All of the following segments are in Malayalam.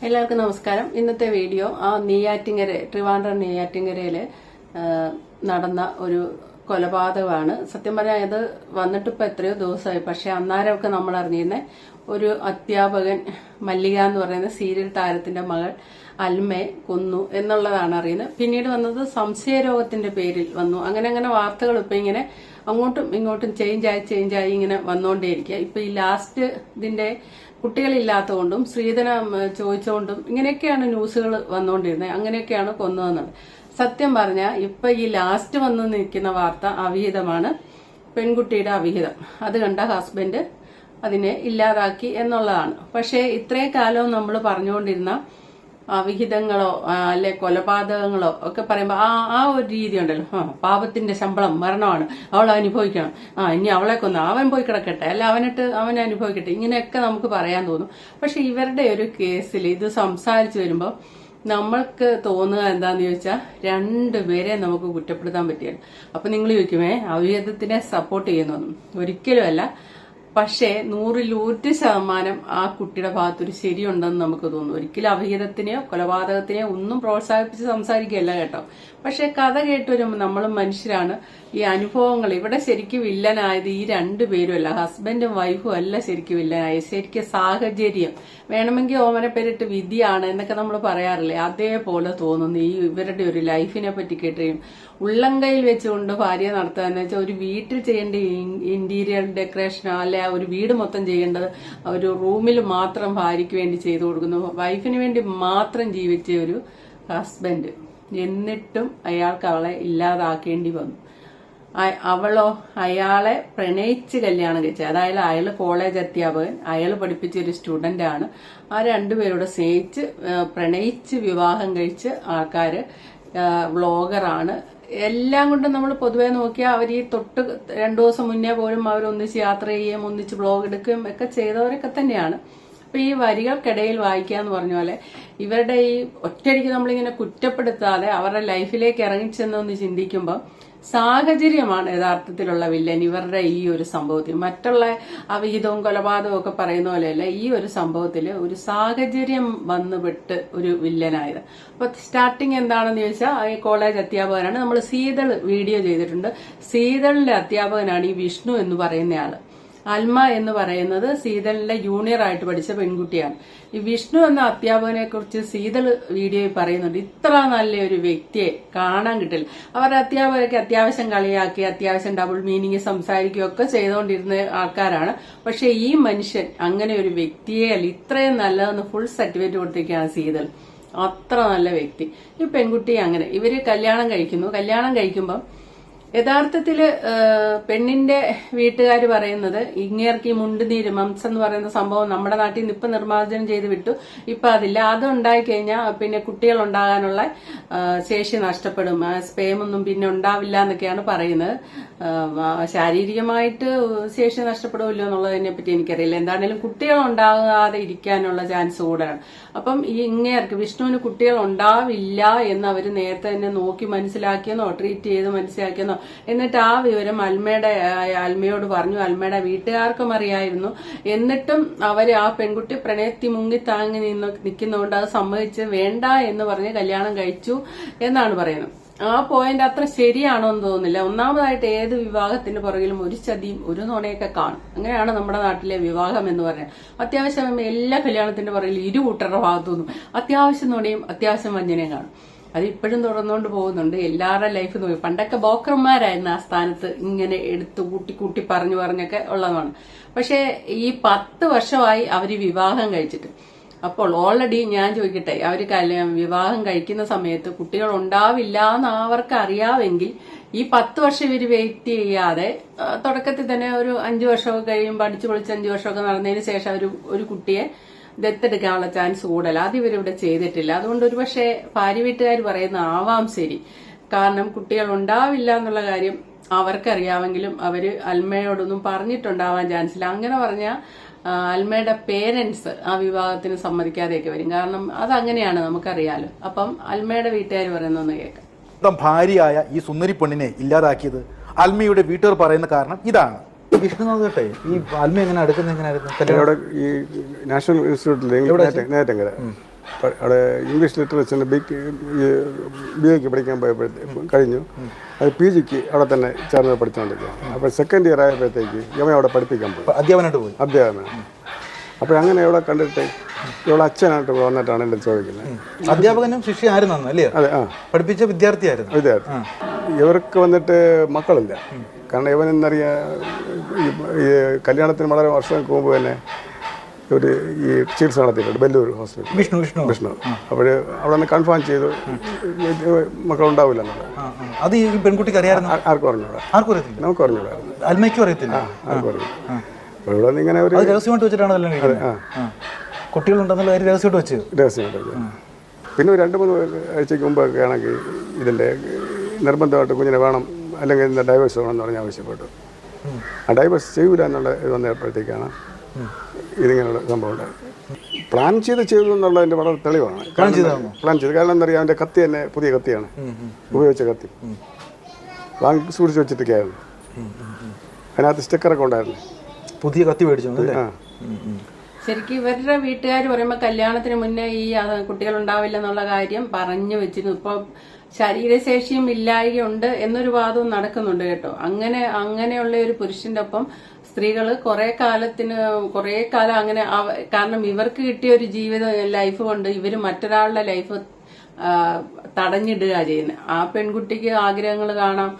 എല്ലാവർക്കും നമസ്കാരം. ഇന്നത്തെ വീഡിയോ നെയ്യാറ്റിങ്കര ട്രിവാൻഡ്രം നെയ്യാറ്റിങ്കരയിൽ നടന്ന ഒരു കൊലപാതകമാണ്. സത്യം പറഞ്ഞാൽ ഇത് വന്നിട്ട് ഇപ്പൊ എത്രയോ ദിവസമായി. പക്ഷെ അന്നേരമൊക്കെ നമ്മൾ അറിഞ്ഞിരുന്ന ഒരു അധ്യാപകൻ മല്ലിക എന്ന് പറയുന്ന സീരിയൽ താരത്തിന്റെ മകൾ അൽമയെ കൊന്നു എന്നുള്ളതാണ് അറിയുന്നത്. പിന്നീട് വന്നത് സംശയരോഗത്തിന്റെ പേരിൽ വന്നു. അങ്ങനെ വാർത്തകൾ ഇപ്പൊ ഇങ്ങനെ അങ്ങോട്ടും ഇങ്ങോട്ടും ചേഞ്ചായി ഇങ്ങനെ വന്നുകൊണ്ടേയിരിക്കുക. ഇപ്പൊ ഈ ലാസ്റ്റ് ഇതിന്റെ കുട്ടികളില്ലാത്തതുകൊണ്ടും സ്ത്രീധന ചോദിച്ചുകൊണ്ടും ഇങ്ങനെയൊക്കെയാണ് ന്യൂസുകൾ വന്നുകൊണ്ടിരുന്നത്. അങ്ങനെയൊക്കെയാണ് കൊന്നതെന്നത്. സത്യം പറഞ്ഞാൽ ഇപ്പൊ ഈ ലാസ്റ്റ് വന്ന് നിൽക്കുന്ന വാർത്ത അവിഹിതമാണ്. പെൺകുട്ടിയുടെ അവിഹിതം അത് കണ്ട ഹസ്ബൻഡ് അതിനെ ഇല്ലാതാക്കി എന്നുള്ളതാണ്. പക്ഷേ ഇത്രയും കാലവും നമ്മൾ പറഞ്ഞുകൊണ്ടിരുന്ന അവിഹിതങ്ങളോ അല്ലെ കൊലപാതകങ്ങളോ ഒക്കെ പറയുമ്പോൾ ആ ഒരു രീതി ഉണ്ടല്ലോ, പാപത്തിന്റെ ശമ്പളം മരണമാണ്, അവൾ അനുഭവിക്കണം, ഇനി അവളെ കൊന്നു അവൻ പോയി കിടക്കട്ടെ, അല്ല അവൻ അനുഭവിക്കട്ടെ, ഇങ്ങനെയൊക്കെ നമുക്ക് പറയാൻ തോന്നും. പക്ഷെ ഇവരുടെ ഒരു കേസിൽ ഇത് സംസാരിച്ചു വരുമ്പോൾ നമ്മൾക്ക് തോന്നുക എന്താന്ന് ചോദിച്ചാൽ രണ്ടുപേരെ നമുക്ക് കുറ്റപ്പെടുത്താൻ പറ്റിയാണ്. അപ്പൊ നിങ്ങൾ ചോദിക്കുമേ അവിഹിതത്തിനെ സപ്പോർട്ട് ചെയ്യുന്നൊന്നും ഒരിക്കലുമല്ല. പക്ഷേ 100% ആ കുട്ടിയുടെ ഭാഗത്തൊരു ശരിയുണ്ടെന്ന് നമുക്ക് തോന്നുന്നു. ഒരിക്കലും അവിഹിതത്തിനെയോ കൊലപാതകത്തിനെയോ ഒന്നും പ്രോത്സാഹിപ്പിച്ച് സംസാരിക്കുകയല്ല കേട്ടോ. പക്ഷെ കഥ കേട്ട് വരുമ്പോൾ നമ്മളും മനുഷ്യരാണ്. ഈ അനുഭവങ്ങൾ ഇവിടെ ശരിക്കും വില്ലനായത് ഈ രണ്ടുപേരുമല്ല, ഹസ്ബൻഡും വൈഫും അല്ല ശരിക്കും വില്ലനായത്. ശരിക്കും സാഹചര്യം, വേണമെങ്കിൽ ഓമനെ പേരിട്ട് വിധിയാണ് എന്നൊക്കെ നമ്മൾ പറയാറില്ലേ, അതേപോലെ തോന്നുന്നു ഈ ഇവരുടെ ഒരു ലൈഫിനെ പറ്റി കേട്ടുകയും. ഉള്ളംകൈയിൽ വെച്ചുകൊണ്ട് ഭാര്യ നടത്തുക എന്ന് വെച്ചാൽ ഒരു വീട്ടിൽ ചെയ്യേണ്ട ഇന്റീരിയർ ഡെക്കറേഷനോ അല്ലെ ഒരു വീട് മൊത്തം ചെയ്യേണ്ടത് ഒരു റൂമിൽ മാത്രം ഭാര്യയ്ക്ക് വേണ്ടി ചെയ്തു കൊടുക്കുന്നു. വൈഫിന് വേണ്ടി മാത്രം ജീവിച്ച ഒരു ഹസ്ബൻഡ്, എന്നിട്ടും അയാൾക്ക് അവളെ ഇല്ലാതാക്കേണ്ടി വന്നു. അവളോ അയാളെ പ്രണയിച്ച് കല്യാണം കഴിച്ചത്. അതായത് അയാൾ കോളേജ് അധ്യാപകൻ, അയാൾ പഠിപ്പിച്ച ഒരു സ്റ്റുഡന്റ് ആണ്. ആ രണ്ടുപേരോട് സ്നേഹിച്ച് പ്രണയിച്ച് വിവാഹം കഴിച്ച് ആൾക്കാര് വ്ളോഗറാണ്. എല്ലാം കൊണ്ടും നമ്മൾ പൊതുവെ നോക്കിയാൽ അവർ ഈ തൊട്ട് 2 ദിവസം മുന്നേ പോലും അവർ ഒന്നിച്ച് യാത്ര ചെയ്യുകയും ഒന്നിച്ച് വ്ളോഗ് എടുക്കുകയും ഒക്കെ ചെയ്തവരൊക്കെ തന്നെയാണ്. അപ്പൊ ഈ വരികൾക്കിടയിൽ വായിക്കുക എന്ന് പറഞ്ഞ പോലെ ഇവരുടെ ഈ ഒറ്റയടിക്ക് നമ്മളിങ്ങനെ കുറ്റപ്പെടുത്താതെ അവരുടെ ലൈഫിലേക്ക് ഇറങ്ങിച്ചെന്നൊന്ന് ചിന്തിക്കുമ്പോൾ സാഹചര്യമാണ് യഥാർത്ഥത്തിലുള്ള വില്ലൻ ഇവരുടെ ഈ ഒരു സംഭവത്തിൽ. മറ്റുള്ള അവിഹിതവും കൊലപാതകവും ഒക്കെ പറയുന്ന പോലെയല്ല, ഈ ഒരു സംഭവത്തിൽ ഒരു സാഹചര്യം വന്നുപെട്ട് ഒരു വില്ലനായത്. അപ്പൊ സ്റ്റാർട്ടിങ് എന്താണെന്ന് ചോദിച്ചാൽ ഈ കോളേജ് അധ്യാപകനാണ്. നമ്മൾ സീതൾ വീഡിയോ ചെയ്തിട്ടുണ്ട്. സീതളിന്റെ അധ്യാപകനാണ് ഈ വിഷ്ണു എന്ന് പറയുന്നയാള്. അൽമ എന്ന് പറയുന്നത് സീതളിന്റെ ജൂനിയർ ആയിട്ട് പഠിച്ച പെൺകുട്ടിയാണ്. ഈ വിഷ്ണു എന്ന അധ്യാപകനെ കുറിച്ച് സീതൾ വീഡിയോയിൽ പറയുന്നുണ്ട്, ഇത്ര നല്ലൊരു വ്യക്തിയെ കാണാൻ കിട്ടില്ല. അവരുടെ അധ്യാപകരൊക്കെ അത്യാവശ്യം കളിയാക്കി അത്യാവശ്യം ഡബിൾ മീനിങ് സംസാരിക്കുകയൊക്കെ ചെയ്തുകൊണ്ടിരുന്ന ആൾക്കാരാണ്. പക്ഷെ ഈ മനുഷ്യൻ അങ്ങനെ ഒരു വ്യക്തിയെ അല്ല, ഇത്രയും നല്ലതെന്ന് ഫുൾ സർട്ടിഫിക്കറ്റ് കൊടുത്തിരിക്കുകയാണ് സീതൾ. അത്ര നല്ല വ്യക്തി. ഈ പെൺകുട്ടിയെ അങ്ങനെ ഇവര് കല്യാണം കഴിക്കുന്നു. കല്യാണം കഴിക്കുമ്പം യഥാർത്ഥത്തില് പെണ്ണിന്റെ വീട്ടുകാർ പറയുന്നത് ഇങ്ങേർക്ക് ഈ മുണ്ടുനീര് മംസ് എന്ന് പറയുന്ന സംഭവം നമ്മുടെ നാട്ടിൽ നിന്ന് ഇപ്പൊ നിർമ്മാർജ്ജനം ചെയ്ത് വിട്ടു. ഇപ്പൊ അതില്ല. അത് ഉണ്ടായിക്കഴിഞ്ഞാൽ പിന്നെ കുട്ടികൾ ഉണ്ടാകാനുള്ള ശേഷി നഷ്ടപ്പെടും, സ്പേമൊന്നും പിന്നെ ഉണ്ടാവില്ല എന്നൊക്കെയാണ് പറയുന്നത്. ശാരീരികമായിട്ട് ശേഷി നഷ്ടപ്പെടുമല്ലോ എന്നുള്ളതിനെ പറ്റി എനിക്കറിയില്ല. എന്താണേലും കുട്ടികൾ ഉണ്ടാകാതെ ഇരിക്കാനുള്ള ചാൻസ് കൂടുതലാണ്. അപ്പം ഈ ഇങ്ങേർക്ക് വിഷ്ണുവിന് കുട്ടികൾ ഉണ്ടാവില്ല എന്ന് അവര് നേരത്തെ തന്നെ നോക്കി മനസ്സിലാക്കിയെന്നോ ട്രീറ്റ് ചെയ്ത് മനസ്സിലാക്കിയെന്നോ, എന്നിട്ട് ആ വിവരം അൽമയോട് പറഞ്ഞു. അൽമയുടെ വീട്ടുകാർക്കും അറിയായിരുന്നു. എന്നിട്ടും അവര് ആ പെൺകുട്ടി പ്രണയത്തി മുങ്ങി താങ്ങി നിൽക്കുന്നതുകൊണ്ട് അത് സമ്മതിച്ച് വേണ്ട എന്ന് പറഞ്ഞ് കല്യാണം കഴിച്ചു എന്നാണ് പറയുന്നത്. ആ പോയിന്റ് അത്ര ശരിയാണോ എന്ന് തോന്നുന്നില്ല. ഒന്നാമതായിട്ട് ഏത് വിവാഹത്തിന്റെ പുറകിലും ഒരു ചതിയും ഒരു നുണയൊക്കെ കാണും. അങ്ങനെയാണ് നമ്മുടെ നാട്ടിലെ വിവാഹം എന്ന് പറഞ്ഞാൽ. അത്യാവശ്യം എല്ലാ കല്യാണത്തിന്റെ പുറകിൽ ഇരുകൂട്ടരുടെ ഭാഗത്തുനിന്നും അത്യാവശ്യം നുണയും അത്യാവശ്യം വഞ്ചനയും കാണും. അത് ഇപ്പോഴും തുടർന്നുകൊണ്ട് പോകുന്നുണ്ട്. എല്ലാവരുടെ ലൈഫ് നോക്കി പണ്ടൊക്കെ ബോക്കർമാരായിരുന്നു ആ സ്ഥാനത്ത് ഇങ്ങനെ എടുത്ത് കൂട്ടി പറഞ്ഞൊക്കെ ഉള്ളതാണ്. പക്ഷെ ഈ 10 വർഷമായി അവര് വിവാഹം കഴിച്ചിട്ട്. അപ്പോൾ ഓൾറെഡി ഞാൻ ചോദിക്കട്ടെ, അവര് വിവാഹം കഴിക്കുന്ന സമയത്ത് കുട്ടികൾ ഉണ്ടാവില്ല എന്ന് അവർക്ക് അറിയാമെങ്കിൽ ഈ 10 വർഷം ഇവര് വെയിറ്റ് ചെയ്യാതെ തുടക്കത്തിൽ തന്നെ ഒരു 5 വർഷമൊക്കെ കഴിയുമ്പോൾ അടിച്ചു പൊളിച്ച് 5 വർഷമൊക്കെ നടന്നതിന് ശേഷം ഒരു കുട്ടിയെ ദത്തെടുക്കാനുള്ള ചാൻസ് കൂടുതൽ. അത് ഇവരിവിടെ ചെയ്തിട്ടില്ല. അതുകൊണ്ട് ഒരുപക്ഷെ ഭാര്യ വീട്ടുകാർ പറയുന്ന ആവാം ശരി. കാരണം കുട്ടികൾ ഉണ്ടാവില്ല എന്നുള്ള കാര്യം അവർക്കറിയാമെങ്കിലും അവര് അൽമയോടൊന്നും പറഞ്ഞിട്ടുണ്ടാവാൻ ചാൻസ് ഇല്ല. അങ്ങനെ പറഞ്ഞാൽ അൽമയുടെ പേരൻസ് ആ വിവാഹത്തിന് സമ്മതിക്കാതെയൊക്കെ വരും. കാരണം അതങ്ങനെയാണ്, നമുക്കറിയാലോ. അപ്പം അൽമയുടെ വീട്ടുകാർ പറയുന്നൊന്ന് കേൾക്കാം. ഭാര്യയായ ഈ സുന്ദരി പെണ്ണിനെ ഇല്ലാതാക്കിയത് അൽമയുടെ വീട്ടുകാർ പറയുന്ന കാരണം ഇതാണ്. വിഷ്ണുനാഥട്ടെ ഈ ആൽമ എങ്ങനെ അടുക്കുന്നത് എങ്ങനെയായിരുന്നു? ഈ നാഷണൽ ഇൻസ്റ്റിറ്റ്യൂട്ടിൽ നേറ്റങ്കര അവിടെ ഇംഗ്ലീഷ് ലിറ്ററേച്ചറിന് BA പഠിക്കാൻ പോയപ്പോഴത്തേക്കും കഴിഞ്ഞു. അത് PGക്ക് അവിടെ തന്നെ ചേർന്ന് പഠിച്ചുകൊണ്ടിരിക്കുകയാണ്. അപ്പോൾ സെക്കൻഡ് ഇയർ ആയപ്പോഴത്തേക്ക് ഇവൻ അവിടെ പഠിപ്പിക്കാൻ പോയി, അധ്യാപനമായിട്ട് പോയി. അധ്യാപനം. അപ്പോൾ അങ്ങനെ ഇവിടെ കണ്ടിട്ട് ഇവിടെ അച്ഛനായിട്ട് വന്നിട്ടാണ് എൻ്റെ ചോദിക്കുന്നത്. അധ്യാപകനും ശിഷ്യയായിരുന്നു അല്ലേ? അതെ, പഠിപ്പിച്ച വിദ്യാർത്ഥിയായിരുന്നു. വിദ്യാർത്ഥി. ഇവർക്ക് വന്നിട്ട് മക്കളില്ല. കാരണം ഇവൻ എന്നറിയാം, ഈ കല്യാണത്തിന് വളരെ വർഷങ്ങൾക്ക് മുമ്പ് തന്നെ ഒരു ഈ ചികിത്സ നടത്തിയിട്ടുണ്ട് ബെല്ലൂർ ഹോസ്പിറ്റൽ. വിഷ്ണു. അപ്പോൾ അവിടെ നിന്ന് കൺഫേം ചെയ്തു മക്കളുണ്ടാവില്ല എന്നുള്ളത്. അത് ഈ പെൺകുട്ടിക്ക് അറിയാമായിരുന്നു? ആർക്കും അറിഞ്ഞൂടാ. നമുക്ക് അറിഞ്ഞൂടായിരുന്നു. അൽമയ്ക്കും അറിയത്തില്ല. ആർക്കും അറിയില്ല. അപ്പോൾ ഇവിടെ നിന്ന് ഇങ്ങനെ ഒരു രഹസ്യമായിട്ട് വെച്ചിട്ടാണ് കുട്ടികളുണ്ടെന്നുള്ള കാര്യം രഹസ്യമായിട്ട് വെച്ച്. പിന്നെ ഒരു 2-3 ആഴ്ചയ്ക്ക് മുമ്പൊക്കെ ആണെങ്കിൽ ഇതിൻ്റെ നിർബന്ധമായിട്ട് കുഞ്ഞിനെ വേണം, അല്ലെങ്കിൽ ഡൈവേഴ്സ് വേണമെന്ന് പറഞ്ഞ് ആവശ്യപ്പെട്ടു. ആ ഡൈവേഴ്സ് ചെയ്യൂല എന്നുള്ള ഇത് വന്നപ്പോഴത്തേക്കാണ് ഇതിങ്ങനെയുള്ള സംഭവം ഉണ്ടായത്. പ്ലാൻ ചെയ്തു എന്നുള്ളതിൻ്റെ വളരെ തെളിവാണ്. പ്ലാൻ ചെയ്ത് കാരണം എന്താ പറയുക, അവൻ്റെ കത്തി തന്നെ പുതിയ കത്തിയാണ്, ഉപയോഗിച്ച കത്തി വാങ്ങി സൂക്ഷിച്ച് വെച്ചിട്ടൊക്കെയായിരുന്നു. അതിനകത്ത് സ്റ്റിക്കറൊക്കെ ഉണ്ടായിരുന്നു. പുതിയ കത്തി മേടിച്ചു. ശരിക്കും ഇവരുടെ വീട്ടുകാർ പറയുമ്പോൾ കല്യാണത്തിന് മുന്നേ ഈ കുട്ടികൾ ഉണ്ടാവില്ല എന്നുള്ള കാര്യം പറഞ്ഞു വെച്ചിരുന്നു. ഇപ്പൊ ശരീരശേഷിയും ഇല്ലായ്കയുണ്ട് എന്നൊരു വാദവും നടക്കുന്നുണ്ട് കേട്ടോ. അങ്ങനെയുള്ള ഒരു പുരുഷന്റെ ഒപ്പം സ്ത്രീകൾ കുറെ കാലം അങ്ങനെ, കാരണം ഇവർക്ക് കിട്ടിയ ഒരു ലൈഫ് കൊണ്ട് ഇവര് മറ്റൊരാളുടെ ലൈഫ് തടഞ്ഞിടുക ചെയ്യുന്നത്. ആ പെൺകുട്ടിക്ക് ആഗ്രഹങ്ങൾ കാണാം,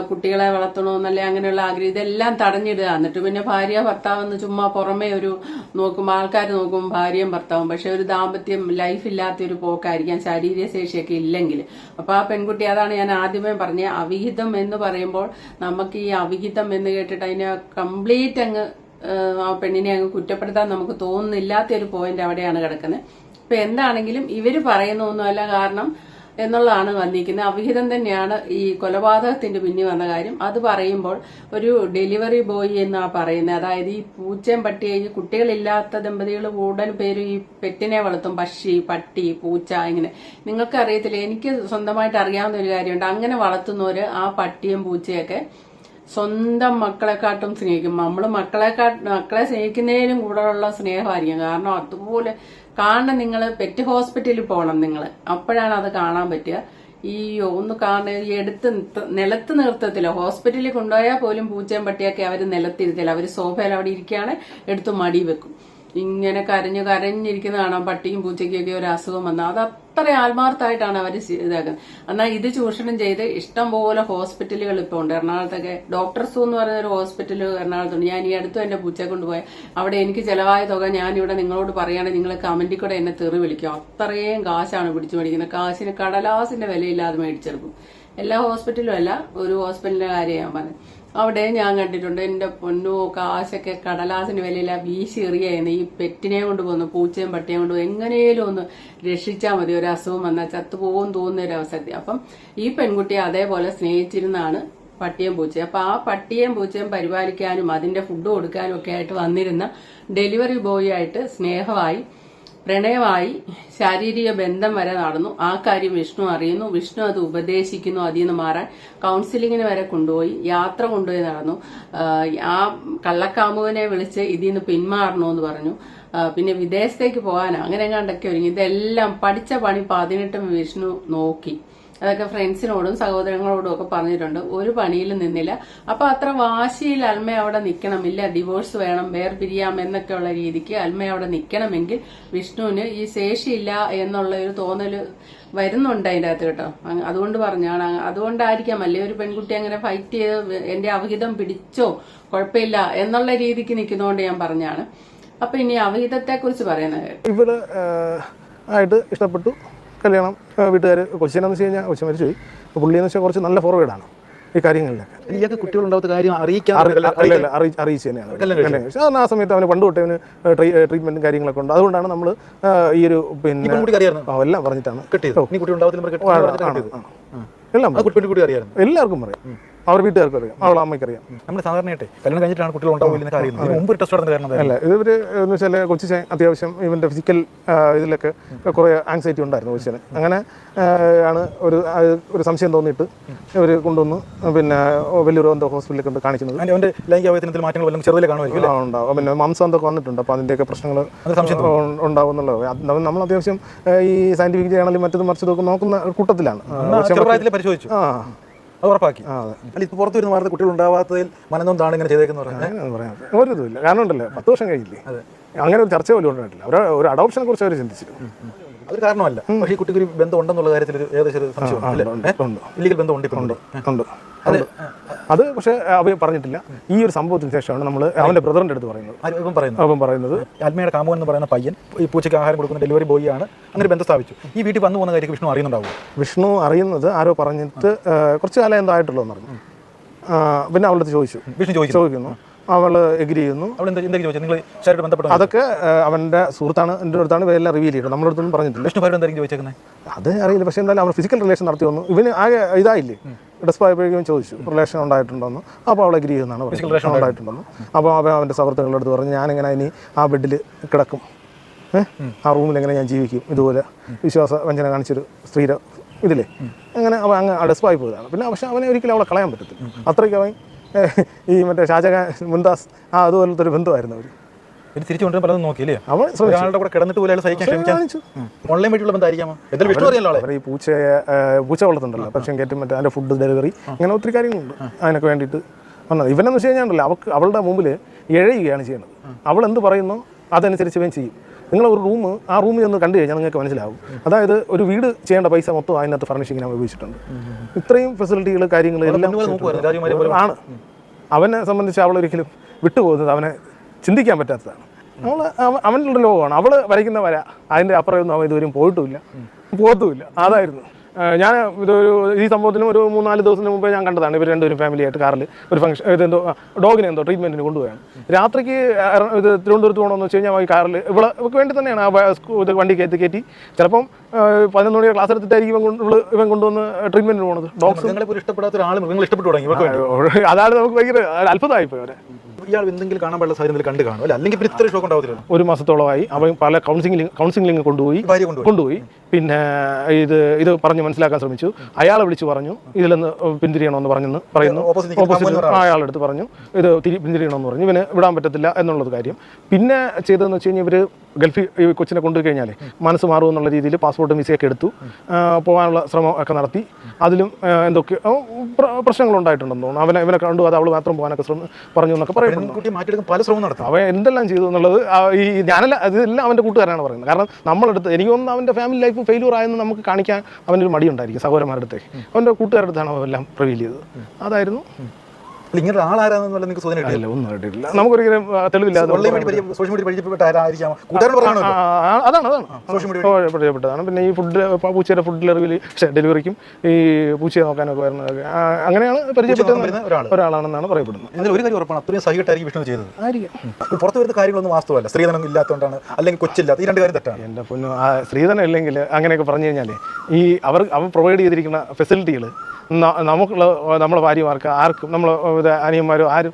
കുട്ടികളെ വളർത്തണമെന്നല്ലേ, അങ്ങനെയുള്ള ആഗ്രഹം ഇതെല്ലാം തടഞ്ഞിടുക. എന്നിട്ട് പിന്നെ ഭാര്യ ഭർത്താവെന്ന് ചുമ്മാ പുറമേ ഒരു നോക്കുമ്പോൾ ആൾക്കാർ നോക്കുമ്പോൾ ഭാര്യയും ഭർത്താവും, പക്ഷെ ഒരു ദാമ്പത്യം ലൈഫ് ഇല്ലാത്തൊരു പോക്കായിരിക്കാം ശാരീരികശേഷിയൊക്കെ ഇല്ലെങ്കിൽ. അപ്പൊ ആ പെൺകുട്ടി, അതാണ് ഞാൻ ആദ്യമേ പറഞ്ഞ അവിഹിതം എന്ന് പറയുമ്പോൾ നമുക്ക് ഈ അവിഹിതം എന്ന് കേട്ടിട്ട് അതിനെ കംപ്ലീറ്റ് അങ്ങ് ആ പെണ്ണിനെ അങ്ങ് കുറ്റപ്പെടുത്താൻ നമുക്ക് തോന്നുന്നില്ലാത്തൊരു പോയിന്റ് അവിടെയാണ് കിടക്കുന്നത്. ഇപ്പൊ എന്താണെങ്കിലും ഇവര് പറയുന്നൊന്നുമല്ല കാരണം എന്നുള്ളതാണ് വന്നിരിക്കുന്നത്. അവിഹിതം തന്നെയാണ് ഈ കൊലപാതകത്തിന്റെ പിന്നിൽ വന്ന കാര്യം. അത് പറയുമ്പോൾ ഒരു ഡെലിവറി ബോയ് എന്നാ പറയുന്നത്. അതായത് ഈ പൂച്ചയും പട്ടിയും കുട്ടികളില്ലാത്ത ദമ്പതികൾ കൂടുതൽ പേര് ഈ പെറ്റിനെ വളർത്തും. പക്ഷി, പട്ടി, പൂച്ച, ഇങ്ങനെ. നിങ്ങൾക്ക് അറിയത്തില്ല, എനിക്ക് സ്വന്തമായിട്ട് അറിയാവുന്ന ഒരു കാര്യമുണ്ട്. അങ്ങനെ വളർത്തുന്നവര് ആ പട്ടിയും പൂച്ചയൊക്കെ സ്വന്തം മക്കളെക്കാട്ടും സ്നേഹിക്കും. നമ്മള് മക്കളെ സ്നേഹിക്കുന്നതിനും കൂടുതലുള്ള സ്നേഹമായിരിക്കും. കാരണം അതുപോലെ കാണണം. നിങ്ങൾ പെറ്റ് ഹോസ്പിറ്റലിൽ പോകണം നിങ്ങൾ, അപ്പോഴാണ് അത് കാണാൻ പറ്റുക. ഈ ഒന്ന് എടുത്ത് നിലത്ത് നിർത്തത്തില്ല. ഹോസ്പിറ്റലിൽ കൊണ്ടുപോയാൽ പോലും പൂച്ചയും പട്ടിയൊക്കെ അവർ നിലത്തിരുത്തില്ല. അവർ സോഫയിൽ അവിടെ ഇരിക്കുകയാണ്, എടുത്ത് മടി വെക്കും. ഇങ്ങനെ കരഞ്ഞിരിക്കുന്ന കാണാം. പട്ടിയും പൂച്ചയ്ക്കൊക്കെ ഒരു അസുഖം വന്നാൽ അത് അത്ര ആത്മാർത്ഥമായിട്ടാണ് അവർ ഇതാക്കുന്നത്. എന്നാൽ ഇത് ചൂഷണം ചെയ്ത് ഇഷ്ടം പോലെ ഹോസ്പിറ്റലുകൾ ഇപ്പോൾ ഉണ്ട്. എറണാകുളത്തൊക്കെ ഡോക്ടർസു എന്ന് പറയുന്ന ഒരു ഹോസ്പിറ്റൽ എറണാകുളത്തുണ്ട്. ഞാൻ ഈ അടുത്തും എന്റെ പൂച്ചയെ കൊണ്ടുപോയ അവിടെ എനിക്ക് ചെലവായ തുക ഞാനിവിടെ നിങ്ങളോട് പറയുകയാണെങ്കിൽ നിങ്ങൾ കമന്റിൽ കൂടെ എന്നെ തെറി വിളിക്കും. അത്രയും കാശാണ് പിടിച്ചു മേടിക്കുന്നത്. കാശിന് കടലാസിന്റെ വിലയില്ലാതെ മേടിച്ചെടുക്കും. എല്ലാ ഹോസ്പിറ്റലും അല്ല, ഒരു ഹോസ്പിറ്റലിന്റെ കാര്യം ഞാൻ പറഞ്ഞു. അവിടെ ഞാൻ കണ്ടിട്ടുണ്ട്. എന്റെ പൊന്നോ, കാശൊക്കെ കടലാസിന് വിലയില്ല, വീശി എറിയായിരുന്നു. ഈ പെറ്റിനെ കൊണ്ട് പോകുന്നു, പൂച്ചയും പട്ടിയും കൊണ്ട് എങ്ങനെയും ഒന്ന് രക്ഷിച്ചാൽ മതി, ഒരു അസുഖം വന്നാൽ ചത്തുപോകും തോന്നുന്ന ഒരു അവസരത്തിൽ. അപ്പം ഈ പെൺകുട്ടിയെ അതേപോലെ സ്നേഹിച്ചിരുന്നാണ് പട്ടിയും പൂച്ചയും. അപ്പൊ ആ പട്ടിയും പൂച്ചയും പരിപാലിക്കാനും അതിന്റെ ഫുഡ് കൊടുക്കാനും ഒക്കെ ആയിട്ട് വന്നിരുന്ന ഡെലിവറി ബോയ് ആയിട്ട് സ്നേഹമായി, പ്രണയമായി, ശാരീരിക ബന്ധം വരെ നടന്നു. ആ കാര്യം വിഷ്ണു അറിയുന്നു. വിഷ്ണു അത് ഉപദേശിക്കുന്നു. അതിൽ നിന്ന് മാറാൻ കൗൺസിലിങ്ങിന് വരെ കൊണ്ടുപോയി, യാത്ര കൊണ്ടുപോയി നടന്നു. ആ കള്ളക്കാമുവിനെ വിളിച്ച് ഇതിൽ നിന്ന് പിന്മാറണമെന്ന് പറഞ്ഞു. പിന്നെ വിദേശത്തേക്ക് പോകാനോ അങ്ങനെ കണ്ടൊക്കെ ഒരുങ്ങി. ഇതെല്ലാം പഠിച്ച പണി 18 വിഷ്ണു നോക്കി. അതൊക്കെ ഫ്രണ്ട്സിനോടും സഹോദരങ്ങളോടും ഒക്കെ പറഞ്ഞിട്ടുണ്ട്. ഒരു പണിയിലും നിന്നില്ല. അപ്പൊ അത്ര വാശിയിൽ അൽമ അവിടെ നിൽക്കണമില്ല, ഡിവോഴ്സ് വേണം, വേർപിരിയാം എന്നൊക്കെയുള്ള രീതിക്ക് അൽമ അവിടെ നിൽക്കണമെങ്കിൽ വിഷ്ണുവിന് ഈ ശേഷിയില്ല എന്നുള്ള ഒരു തോന്നല് വരുന്നുണ്ട് അതിന്റെ അകത്ത് കേട്ടോ. അതുകൊണ്ട് പറഞ്ഞാണ്, അതുകൊണ്ടായിരിക്കാം അല്ലേ ഒരു പെൺകുട്ടി അങ്ങനെ ഫൈറ്റ് ചെയ്ത് എന്റെ അവിഹിതം പിടിച്ചോ കുഴപ്പമില്ല എന്നുള്ള രീതിക്ക് നിൽക്കുന്നതുകൊണ്ട് ഞാൻ പറഞ്ഞാണ്. അപ്പൊ ഇനി അവിഹിതത്തെ കുറിച്ച് പറയുന്നത്, ഇവിടെ ആയിട്ട് ഇഷ്ടപ്പെട്ടു, കല്യാണം, വീട്ടുകാർ കൊച്ചിനെന്ന് വെച്ച് കഴിഞ്ഞാൽ കൊച്ചി മരിച്ചു പോയി. പുള്ളിയെന്ന് വെച്ചാൽ കുറച്ച് നല്ല ഫോർവേഡാണ് ഈ കാര്യങ്ങളിലൊക്കെ. ഇയാൾക്ക് കുട്ടികളുണ്ടാവാത്ത കാര്യം അറിയിച്ച് തന്നെയാണ്. ആ സമയത്ത് അവന് പണ്ട് തൊട്ടേ അവന് ട്രീറ്റ്മെന്റും കാര്യങ്ങളൊക്കെ ഉണ്ട്. അതുകൊണ്ടാണ് നമ്മൾ ഈ ഒരു പിന്നെ എല്ലാം പറഞ്ഞിട്ടാണ് എല്ലാം എല്ലാവർക്കും പറയും. അവർ വീട്ടുകാർക്ക് അറിയാം, അവളെ അമ്മയ്ക്കറിയാം. നമ്മൾ സാധാരണയായിട്ട് കല്യാണം കഴിഞ്ഞിട്ടാണ് കുട്ടികൾ ഉണ്ടാവില്ലെന്നൊക്കെ അറിയുന്നത്. ഇതിന് മുമ്പ് ടെസ്റ്റ് നടത്തുന്ന കാരണം അല്ല, ഇവർ എന്ന് വെച്ചാൽ കൊച്ചിന് അത്യാവശ്യം ഇവൻ്റെ ഫിസിക്കൽ ഇതിലൊക്കെ കുറേ ആങ്സൈറ്റി ഉണ്ടായിരുന്നു കൊച്ചിന്. അങ്ങനെ ആണ് ഒരു സംശയം തോന്നിയിട്ട് ഇവർ കൊണ്ടുവന്ന് പിന്നെ വലിയൊരു എന്തോ ഹോസ്പിറ്റലിൽ കൊണ്ട് കാണിക്കുന്നത്. അവൻ്റെ ലൈംഗിക അവയവത്തിൽ മാറ്റങ്ങൾ വല്ലതും ചെറുതിൽ കാണുമായിരിക്കും. ഉണ്ടാവും, പിന്നെ മാംസന്തൊക്കെ വന്നിട്ടുണ്ട്. അപ്പോൾ അതിൻ്റെയൊക്കെ പ്രശ്നങ്ങൾ ഉണ്ടാവും എന്നുള്ളത് നമ്മൾ അത്യാവശ്യം ഈ സയന്റിഫിക് ജേണലും മറ്റതും മറിച്ചതൊക്കെ നോക്കുന്ന കൂട്ടത്തിലാണ്. പരിശോധിച്ചു, അത് ഉറപ്പാക്കി. അല്ല, ഇപ്പോൾ പുറത്തു വരുന്ന വാർത്ത കുട്ടികൾ ഉണ്ടാവാത്തതിൽ മനനൊന്താണ് ഇങ്ങനെ ചെയ്തേക്കെന്ന് പറയാം. ഒരു ഇതുമില്ല, കാരണം ഉണ്ടല്ലോ 10 വർഷം കഴിഞ്ഞില്ലേ, അങ്ങനെ ഒരു ചർച്ച പോലും ഉണ്ടായിട്ടില്ല. ഒരു അഡോപ്ഷനെ കുറിച്ച് അവർ ചിന്തിച്ചിരുന്നു. അതൊരു കാരണമല്ല. പക്ഷേ ഈ കുട്ടിക്ക് ഒരു ബന്ധം ഉണ്ടെന്നുള്ള കാര്യത്തിൽ ഏകദേശം ഒരു സംശയം, ഇല്ലീഗൽ ബന്ധം ഉണ്ട്. അത് പക്ഷേ അവ പറഞ്ഞിട്ടില്ല. ഈ ഒരു സംഭവത്തിന് ശേഷമാണ് നമ്മൾ അവൻ്റെ ബ്രദറിൻ്റെ അടുത്ത് പറയുന്നത്. അവൻ പറയുന്നത് അൽമയുടെ കാമോ എന്ന് പറയുന്ന പയ്യൻ ഈ പൂച്ചയ്ക്ക് ആഹാരം കൊടുക്കുന്ന ഡെലിവറി ബോയ് ആണ്, അങ്ങനെ ബന്ധം സ്ഥാപിച്ചു. ഈ വീട്ടിൽ വന്നു പോകുന്ന കാര്യം വിഷ്ണു അറിയുന്നുണ്ടാവും. വിഷ്ണു അറിയുന്നത് ആരോ പറഞ്ഞിട്ട് കുറച്ച് കാലം എന്തോ ആയിട്ടുള്ളൂ എന്ന് പറഞ്ഞു. പിന്നെ അവളുടെ ചോദിച്ചു, വിഷ്ണു ചോദിക്കുന്നു, അവൾ എഗ്രി ചെയ്യുന്നു. അതൊക്കെ അവൻ്റെ സുഹൃത്താണ്, എൻ്റെ അടുത്താണ് ഇവരെല്ലാം റിവീൽ ചെയ്തത്. നമ്മുടെ അടുത്തൊന്നും പറഞ്ഞിട്ടില്ല. വിഷ്ണു ചോദിച്ചേക്കുന്നത് അത് അറിയില്ല. പക്ഷേ എന്തായാലും അവർ ഫിസിക്കൽ റിലേഷൻ നടത്തി വന്നു. ഇവന് ആകെ ഇതായില്ലേ, ഡെസ്പായപ്പോഴേക്കും ചോദിച്ചു റിലേഷൻ ഉണ്ടായിട്ടുണ്ടോന്ന്. അപ്പോൾ അവൾ എഗ്രി ചെയ്യുന്നതാണ്, റിലേഷൻ ഉണ്ടായിട്ടുണ്ടെന്ന്. അപ്പോൾ അവൻ്റെ സുഹൃത്തുക്കളുടെ അടുത്ത് പറഞ്ഞു, ഞാനിങ്ങനെ ഇനി ആ ബെഡിൽ കിടക്കും, ആ റൂമിൽ എങ്ങനെ ഞാൻ ജീവിക്കും, ഇതുപോലെ വിശ്വാസ വഞ്ചന കാണിച്ചൊരു സ്ത്രീയുടെ ഇതില്ലേ, അങ്ങനെ അവൻ അങ്ങ് ഡെസ്പായി പോയതാണ്. പിന്നെ പക്ഷേ അവനെ ഒരിക്കലും അവളെ കളയാൻ പറ്റത്തില്ല. അത്രയ്ക്ക് അവൻ ഈ മറ്റേ ഷാജഹാൻ മുംതാസ് അതുപോലത്തെ ഒരു ബന്ധമായിരുന്നു അവർ. തിരിച്ചു കൊണ്ടുവരാൻ പലതും നോക്കിയില്ലേ? അവൻ ഒരാളുടെ കൂടെ കിടന്നിട്ട് പോലും സഹിക്കാൻ ശ്രമിച്ചു. ഓൺലൈൻ വഴിയുള്ള ബന്ധമായിരിക്കാമോ? ഈ പൂച്ച വളർത്തുന്നുണ്ടല്ലോ, പക്ഷേ കയറ്റും മറ്റേ അതിൻ്റെ ഫുഡ് ഡെലിവറി, അങ്ങനെ ഒത്തിരി കാര്യങ്ങളുണ്ട് അതിനൊക്കെ വേണ്ടിയിട്ട് വന്നത്. ഇവനെന്ന് വെച്ച് കഴിഞ്ഞാൽ അവളുടെ മുമ്പിൽ എഴയുകയാണ് ചെയ്യുന്നത്. അവൾ എന്ത് പറയുന്നോ അതനുസരിച്ച് ഇവൻ ചെയ്യും. നിങ്ങൾ ഒരു ആ റൂമിൽ ഒന്ന് കണ്ടു കഴിഞ്ഞാൽ നിങ്ങൾക്ക് മനസ്സിലാവും. അതായത് ഒരു വീട് ചെയ്യേണ്ട പൈസ മൊത്തം അതിനകത്ത് ഫർണിഷിങ്ങിന് ഉപയോഗിച്ചിട്ടുണ്ട്. ഇത്രയും ഫെസിലിറ്റികൾ കാര്യങ്ങൾ എല്ലാം ആണ്. അവനെ സംബന്ധിച്ച് അവളൊരിക്കലും വിട്ടുപോകുന്നത് അവനെ ചിന്തിക്കാൻ പറ്റാത്തതാണ്. അവനുള്ള ലോകമാണ്. അവൾ വരയ്ക്കുന്ന വര, അതിൻ്റെ അപ്പുറമൊന്നും അവൻ ഇതുവരെയും പോകത്തുമില്ല. അതായിരുന്നു ഞാൻ ഈ സംഭവത്തിനും ഒരു 3-4 ദിവസത്തിന് മുമ്പേ ഞാൻ കണ്ടതാണ്. ഇവർ രണ്ടുപേരും ഫാമിലിയായിട്ട് കാറിൽ ഒരു ഫംഗ്ഷൻ ഇതെന്തോ ഡോഗിനെ എന്തോ ട്രീറ്റ്മെൻറ്റിന് കൊണ്ടുപോയാണ്. രാത്രിക്ക് ഇത് തിരുവനന്തപുരത്ത് പോകണമെന്ന് വെച്ച് കഴിഞ്ഞാൽ ഈ കാറിൽ ഇവൾക്ക് വേണ്ടി തന്നെയാണ് ആ വണ്ടി കയറ്റി ചിലപ്പം 11 മണിയുടെ ക്ലാസ് എടുത്തിട്ടായിരിക്കും ഇവൻ കൊണ്ടുവന്ന് ട്രീറ്റ്മെൻറ്റിന് പോകുന്നത്. ഡോഗ്സ് ഇഷ്ടപ്പെടാത്ത ഒരാൾ മൃഗങ്ങൾ ഇഷ്ടപ്പെട്ടു തുടങ്ങി. അതാണ് നമുക്ക് ഭയങ്കര അത്ഭുതമായിപ്പോയി അവരെ. ഇയാൾ എന്തെങ്കിലും കാണാൻ പാടുള്ള സാഹചര്യത്തിൽ കണ്ടു കാണും അല്ല, അല്ലെങ്കിൽ ഇത്ര ഷോക്ക് ഉണ്ടാവത്തില്ല. 1 മാസത്തോളമായി അവൻ പല കൗൺസിലിംഗ് കൊണ്ടുപോയി. പിന്നെ ഇത് പറഞ്ഞ് മനസ്സിലാക്കാൻ ശ്രമിച്ചു. അയാളെ വിളിച്ച് പറഞ്ഞു ഇതിലൊന്ന് പിന്തിരിയണമെന്ന് പറയുന്നു. ഓപ്പോസിറ്റ് അയാളെടുത്ത് പറഞ്ഞു ഇത് പിന്തിരിയണമെന്ന് പറഞ്ഞു. ഇവന് വിടാൻ പറ്റത്തില്ല എന്നുള്ളത് കാര്യം. പിന്നെ ചെയ്തതെന്ന് വെച്ച് കഴിഞ്ഞാൽ ഇവർ ഗൾഫിൽ ഈ കൊച്ചിനെ കൊണ്ടുപോയി കഴിഞ്ഞാൽ മനസ്സ് മാറുമെന്നുള്ള രീതിയിൽ പാസ്പോർട്ടും വിസയൊക്കെ എടുത്തു പോകാനുള്ള ശ്രമം ഒക്കെ നടത്തി. അതിലും എന്തൊക്കെ പ്രശ്നങ്ങളുണ്ടായിട്ടുണ്ടെന്ന് തോന്നുന്നു. ഇവനെ കണ്ടു അത് അവൾ മാത്രം പോകാനൊക്കെ പറഞ്ഞു എന്നൊക്കെ പറയുന്നു. പല ശ്രമം നടത്തും. അവൻ എന്തെല്ലാം ചെയ്തു എന്നുള്ളത് ഈ ഞാനല്ല, ഇതെല്ലാം അവൻ്റെ കൂട്ടുകാരാണ് പറയുന്നത്. കാരണം നമ്മളെടുത്ത് എനിക്ക് തോന്നുന്നു അവൻ്റെ ഫാമിലി ലൈഫ് ഫെയിലിയർ ആയെന്ന് നമുക്ക് കാണിക്കാൻ അവനൊരു മടിയുണ്ടായിരിക്കും. സഹോദരന്മാരുടെ അടുത്തേക്ക് അവൻ്റെ കൂട്ടുകാരുടെ അടുത്താണ് അവെല്ലാം റിവീൽ ചെയ്തത്. അതായിരുന്നു. ഇങ്ങനെ ആളാരാണെന്നുള്ള നിങ്ങൾക്ക് സൂചന കിട്ടില്ല? ഒന്നും കിട്ടിയില്ല. നമുക്കൊരിക്കലും തെളിവില്ലാതെ പരിചയപ്പെട്ടതാണ്. പിന്നെ ഈ പൂച്ചയുടെ ഫുഡ് ഡെലിവറിക്കും ഈ പൂച്ചയെ നോക്കാനൊക്കെ വരുന്നത് അങ്ങനെയാണ് പരിചയപ്പെട്ട ഒരാളാണെന്നാണ് പറയപ്പെടുന്നത്. ഒരു കാര്യം ഉറപ്പാണ്, അത്രയും സഹികെട്ടായിരിക്കും വിഷ്ണു ചെയ്തത്. പുറത്തു വരുന്ന കാര്യങ്ങളൊന്നും വാസ്തവല്ല. സ്ത്രീധനം ഇല്ലാത്തതുകൊണ്ടാണ്, അല്ലെങ്കിൽ കൊച്ചില്ലാത്ത, ഈ 2 കാര്യം തെറ്റാണ്. എൻ്റെ പൊന്നു, സ്ത്രീധനം ഇല്ലെങ്കിൽ അങ്ങനെയൊക്കെ പറഞ്ഞു കഴിഞ്ഞാൽ ഈ അവർ പ്രൊവൈഡ് ചെയ്തിരിക്കുന്ന ഫെസിലിറ്റികൾ നമ്മളെ ഭാര്യമാർക്ക് ആർക്കും നമ്മളെ അനിയന്മാരും ആരും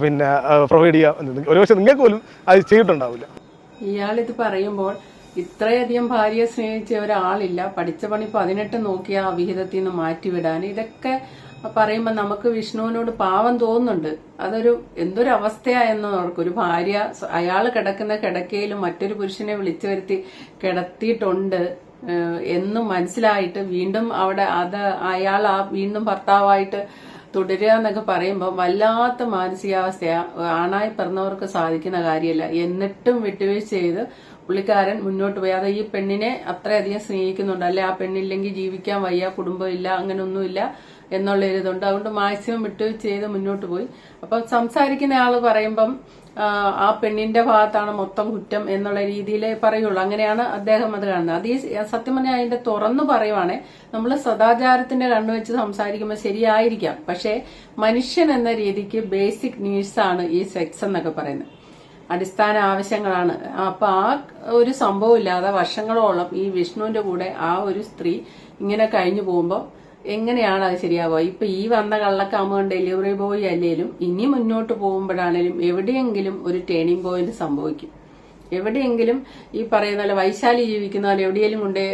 പിന്നെ പ്രൊവൈഡ് ചെയ്യാൻ ഒരുപക്ഷെ നിങ്ങൾക്ക് പോലും അത് ചെയ്തിട്ടുണ്ടാവില്ല. ഇയാളിത് പറയുമ്പോൾ ഇത്രയധികം ഭാര്യയെ സ്നേഹിച്ച ഒരാളില്ല. പഠിച്ച പണി 18 നോക്കിയ ആ വിഹിതത്തിൽ നിന്ന് മാറ്റിവിടാൻ. ഇതൊക്കെ പറയുമ്പോൾ നമുക്ക് വിഷ്ണുവിനോട് പാവം തോന്നുന്നുണ്ട്. എന്തൊരു അവസ്ഥയായെന്ന് ഓർക്കും. ഒരു ഭാര്യ അയാൾ കിടക്കുന്ന കിടക്കയിലും മറ്റൊരു പുരുഷനെ വിളിച്ചു വരുത്തി കിടത്തിയിട്ടുണ്ട് എന്നും മനസ്സിലായിട്ട് വീണ്ടും അവിടെ അയാൾ വീണ്ടും ഭർത്താവായിട്ട് തുടരുക എന്നൊക്കെ പറയുമ്പോൾ വല്ലാത്ത മാനസികാവസ്ഥയാ. ആണായി പിറന്നവർക്ക് സാധിക്കുന്ന കാര്യമല്ല. എന്നിട്ടും വിട്ടുവീഴ്ച ചെയ്ത് പുള്ളിക്കാരൻ മുന്നോട്ട് പോയി. അത് ഈ പെണ്ണിനെ അത്രയധികം സ്നേഹിക്കുന്നുണ്ട്. അല്ലെ ആ പെണ്ണില്ലെങ്കിൽ ജീവിക്കാൻ വയ്യ, കുടുംബം ഇല്ല, അങ്ങനെയൊന്നുമില്ല എന്നുള്ള ഇതുണ്ട്. അതുകൊണ്ട് മാക്സിമം വിട്ടുവീഴ്ച ചെയ്ത് മുന്നോട്ട് പോയി. അപ്പം സംസാരിക്കുന്ന ആള് പറയുമ്പം ആ പെണ്ണിന്റെ ഭാഗത്താണ് മൊത്തം കുറ്റം എന്നുള്ള രീതിയിലേ പറയുള്ളൂ. അങ്ങനെയാണ് അദ്ദേഹം അത് കാണുന്നത്. അത് ഈ സത്യം പറഞ്ഞാൽ അതിന്റെ തുറന്നു പറയുവാണെ നമ്മൾ സദാചാരത്തിന്റെ കണ്ണുവെച്ച് സംസാരിക്കുമ്പോൾ ശരിയായിരിക്കാം. പക്ഷെ മനുഷ്യൻ എന്ന രീതിക്ക് ബേസിക് നീഡ്സ് ആണ് ഈ സെക്സ് എന്നൊക്കെ പറയുന്നത്. അടിസ്ഥാന ആവശ്യങ്ങളാണ്. അപ്പൊ ആ ഒരു സംഭവം ഇല്ലാതെ വർഷങ്ങളോളം ഈ വിഷ്ണുവിന്റെ കൂടെ ആ ഒരു സ്ത്രീ ഇങ്ങനെ കഴിഞ്ഞു പോകുമ്പോൾ എങ്ങനെയാണ് അത് ശരിയാവുക? ഇപ്പൊ ഈ വന്ന കള്ളക്കാമുകൻ ഡെലിവറി ബോയ് അല്ലേലും ഇനി മുന്നോട്ട് പോകുമ്പോഴാണേലും എവിടെയെങ്കിലും ഒരു ടേണിംഗ് പോയിന്റ് സംഭവിക്കും. എവിടെയെങ്കിലും ഈ പറയുന്ന പോലെ വൈശാലി ജീവിക്കുന്ന പോലെ എവിടെയെങ്കിലും കൊണ്ട്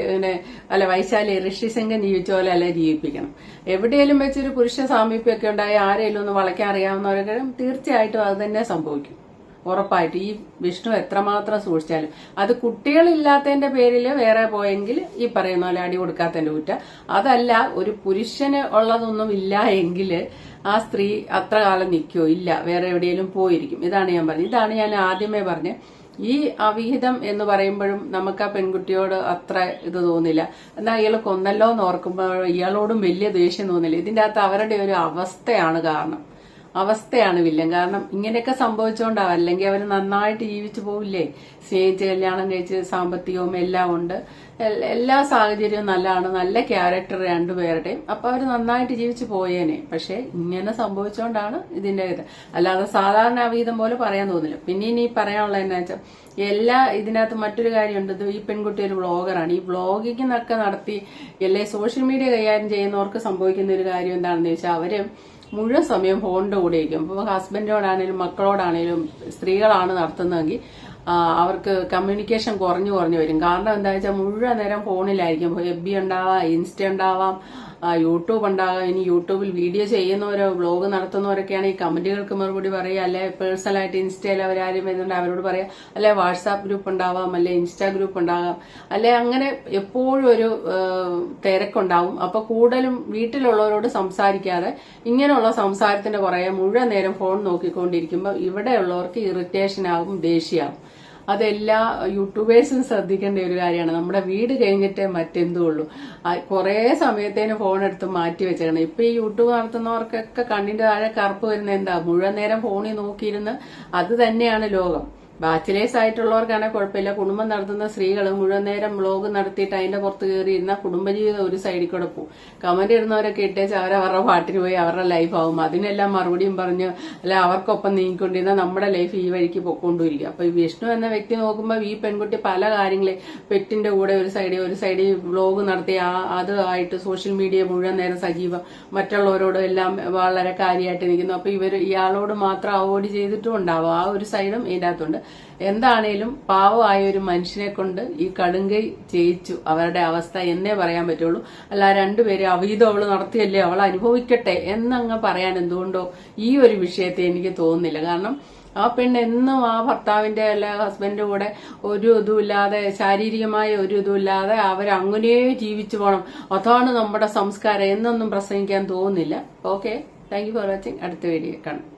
അല്ല വൈശാലി ഋഷിശങ്കൻ ജീവിച്ച പോലെ അല്ല ജീവിപ്പിക്കണം. എവിടെയെങ്കിലും വെച്ചൊരു പുരുഷ സാമീപ്യമൊക്കെ ഉണ്ടായി ആരെങ്കിലും ഒന്ന് വളയ്ക്കാൻ അറിയാവുന്നവരൊക്കെ തീർച്ചയായിട്ടും അത് തന്നെ സംഭവിക്കും. ഉറപ്പായിട്ട് ഈ വിഷ്ണു എത്രമാത്രം സൂക്ഷിച്ചാലും അത് കുട്ടികളില്ലാത്തതിന്റെ പേരിൽ വേറെ പോയെങ്കിൽ ഈ പറയുന്ന പോലെ അടി കൊടുക്കാത്തതിന്റെ കുറ്റ. അതല്ല ഒരു പുരുഷന് ഉള്ളതൊന്നും ഇല്ല എങ്കിൽ ആ സ്ത്രീ അത്ര കാലം നിൽക്കുമോ? ഇല്ല, വേറെ എവിടെയെങ്കിലും പോയിരിക്കും. ഇതാണ് ഞാൻ പറഞ്ഞത്. ഇതാണ് ഞാൻ ആദ്യമേ പറഞ്ഞത്. ഈ അവിഹിതം എന്ന് പറയുമ്പോഴും നമുക്ക് ആ പെൺകുട്ടിയോട് അത്ര ഇത് തോന്നില്ല. എന്നാൽ ഇയാൾ കൊന്നല്ലോ എന്ന് ഓർക്കുമ്പോൾ ഇയാളോടും വലിയ ദേഷ്യം തോന്നില്ല. ഇതിന്റെ അകത്ത് അവരുടെ ഒരു അവസ്ഥയാണ് കാരണം. അവസ്ഥയാണ് വില്ലൻ. കാരണം ഇങ്ങനെയൊക്കെ സംഭവിച്ചുകൊണ്ടാവും. അല്ലെങ്കിൽ അവർ നന്നായിട്ട് ജീവിച്ചു പോവില്ലേ? സ്നേഹിച്ച് കല്യാണം കഴിച്ച് സാമ്പത്തികവും എല്ലാം ഉണ്ട്, എല്ലാ സാഹചര്യവും നല്ലതാണ്, നല്ല ക്യാരക്ടർ രണ്ടുപേരുടെയും. അപ്പൊ അവർ നന്നായിട്ട് ജീവിച്ചു പോയേനെ. പക്ഷെ ഇങ്ങനെ സംഭവിച്ചുകൊണ്ടാണ് ഇതിന്റെ ഇത്. അല്ലാതെ സാധാരണ അവിഹിതം പോലെ പറയാൻ തോന്നില്ല. പിന്നെ ഇനി പറയാനുള്ള എന്നാ വെച്ചാൽ ഇതിനകത്ത് മറ്റൊരു കാര്യമുണ്ട്. ഇത് ഈ പെൺകുട്ടി ഒരു വ്ളോഗറാണ്. ഈ വ്ളോഗിങ്ങിനൊക്കെ നടത്തി സോഷ്യൽ മീഡിയ കൈകാര്യം ചെയ്യുന്നവർക്ക് സംഭവിക്കുന്ന ഒരു കാര്യം എന്താണെന്ന് വെച്ചാൽ അവര് മുഴുവൻ സമയം ഫോണിന്റെ കൂടെ ഇരിക്കും. ഇപ്പൊ ഹസ്ബൻഡിനോടാണേലും മക്കളോടാണേലും സ്ത്രീകളാണ് നടത്തുന്നതെങ്കിൽ അവർക്ക് കമ്മ്യൂണിക്കേഷൻ കുറഞ്ഞു വരും. കാരണം എന്താ വെച്ചാൽ മുഴുവൻ നേരം ഫോണിലായിരിക്കും. FB ഉണ്ടാവാം, ഇൻസ്റ്റ ഉണ്ടാവാം, യൂട്യൂബ് ഉണ്ടാകാം. ഇനി യൂട്യൂബിൽ വീഡിയോ ചെയ്യുന്നവരോ വ്ളോഗ് നടത്തുന്നവരൊക്കെയാണ് ഈ കമന്റുകൾക്ക് മറുപടി പറയുക. അല്ലെ പേഴ്സണലായിട്ട് ഇൻസ്റ്റയിൽ അവരാരും വരുന്നുണ്ട് അവരോട് പറയാം. അല്ലെ വാട്സാപ്പ് ഗ്രൂപ്പ് ഉണ്ടാവാം, അല്ലെ ഇൻസ്റ്റാ ഗ്രൂപ്പ് ഉണ്ടാകാം, അല്ലെ അങ്ങനെ എപ്പോഴും ഒരു തിരക്കുണ്ടാവും. അപ്പൊ കൂടുതലും വീട്ടിലുള്ളവരോട് സംസാരിക്കാതെ ഇങ്ങനെയുള്ള സംസാരത്തിന്റെ പുറകെ മുഴുവൻ നേരം ഫോൺ നോക്കിക്കൊണ്ടിരിക്കുമ്പോൾ ഇവിടെയുള്ളവർക്ക് ഇറിറ്റേഷൻ ആകും, ദേഷ്യമാകും. അതെല്ലാ യൂട്യൂബേഴ്സും ശ്രദ്ധിക്കേണ്ട ഒരു കാര്യമാണ്. നമ്മുടെ വീട് കഴിഞ്ഞിട്ടേ മറ്റെന്തോ ഉള്ളൂ. കുറെ സമയത്തേന് ഫോൺ എടുത്ത് മാറ്റി വെച്ചേക്കണം. ഇപ്പൊ ഈ യൂട്യൂബ് നടത്തുന്നവർക്കൊക്കെ കണ്ണിന്റെ താഴെ കറുപ്പ് വരുന്ന എന്താ? മുഴുവൻ നേരം ഫോണിൽ നോക്കിയിരുന്ന് അത് തന്നെയാണ് ലോകം. ബാച്ചിലേഴ്സ് ആയിട്ടുള്ളവർക്കാണെങ്കിൽ കുഴപ്പമില്ല. കുടുംബം നടത്തുന്ന സ്ത്രീകൾ മുഴുവൻ നേരം വ്ളോഗ് നടത്തിയിട്ട് അതിന്റെ പുറത്ത് കയറിയിരുന്ന കുടുംബജീവിതം ഒരു സൈഡിൽ കൂടെ പോകും. കമന്റ് ഇടുന്നവരൊക്കെ ഇട്ടേച്ച് അവരവരുടെ പാട്ടിന് പോയി അവരുടെ ലൈഫ് ആവും. അതിനെല്ലാം മറുപടിയും പറഞ്ഞ് അല്ല അവർക്കൊപ്പം നീങ്ങിക്കൊണ്ടിരുന്ന നമ്മുടെ ലൈഫ് ഈ വഴിക്ക് പൊക്കൊണ്ടിരിക്കും. അപ്പൊ ഈ വിഷ്ണു എന്ന വ്യക്തി നോക്കുമ്പോൾ ഈ പെൺകുട്ടി പല കാര്യങ്ങളെ പെറ്റിന്റെ കൂടെ ഒരു സൈഡിൽ വ്ളോഗ് നടത്തി അത് ആയിട്ട് സോഷ്യൽ മീഡിയ മുഴുവൻ നേരം സജീവം, മറ്റുള്ളവരോട് എല്ലാം വളരെ കാര്യമായിട്ട് നിൽക്കുന്നു. അപ്പൊ ഇയാളോട് മാത്രം അവോയ്ഡ് ചെയ്തിട്ടും ഉണ്ടാവും. ആ ഒരു സൈഡും ഇതിന്റെ അകത്തുണ്ട്. എന്താണേലും പാവമായ ഒരു മനുഷ്യനെ കൊണ്ട് ഈ കടുങ്കൈ ചെയ്യിച്ചു അവരുടെ അവസ്ഥ എന്നേ പറയാൻ പറ്റുള്ളൂ. അല്ല രണ്ടുപേരും അവിഹിതം അവള് നടത്തിയല്ലേ, അവൾ അനുഭവിക്കട്ടെ എന്നങ്ങ് പറയാൻ എന്തുകൊണ്ടോ ഈ ഒരു വിഷയത്തെ എനിക്ക് തോന്നുന്നില്ല. കാരണം ആ പെണ്ണ് എന്നും ആ ഭർത്താവിന്റെ അല്ല ഹസ്ബൻഡിന്റെ കൂടെ ഒരു ഇതുമില്ലാതെ, ശാരീരികമായ ഒരു ഇതുമില്ലാതെ അവരങ്ങനെ ജീവിച്ചു പോകണം, അതാണ് നമ്മുടെ സംസ്കാരം എന്നൊന്നും പ്രസംഗിക്കാൻ തോന്നുന്നില്ല. Okay, thank you for watching. അടുത്ത വീഡിയോ കാണാം.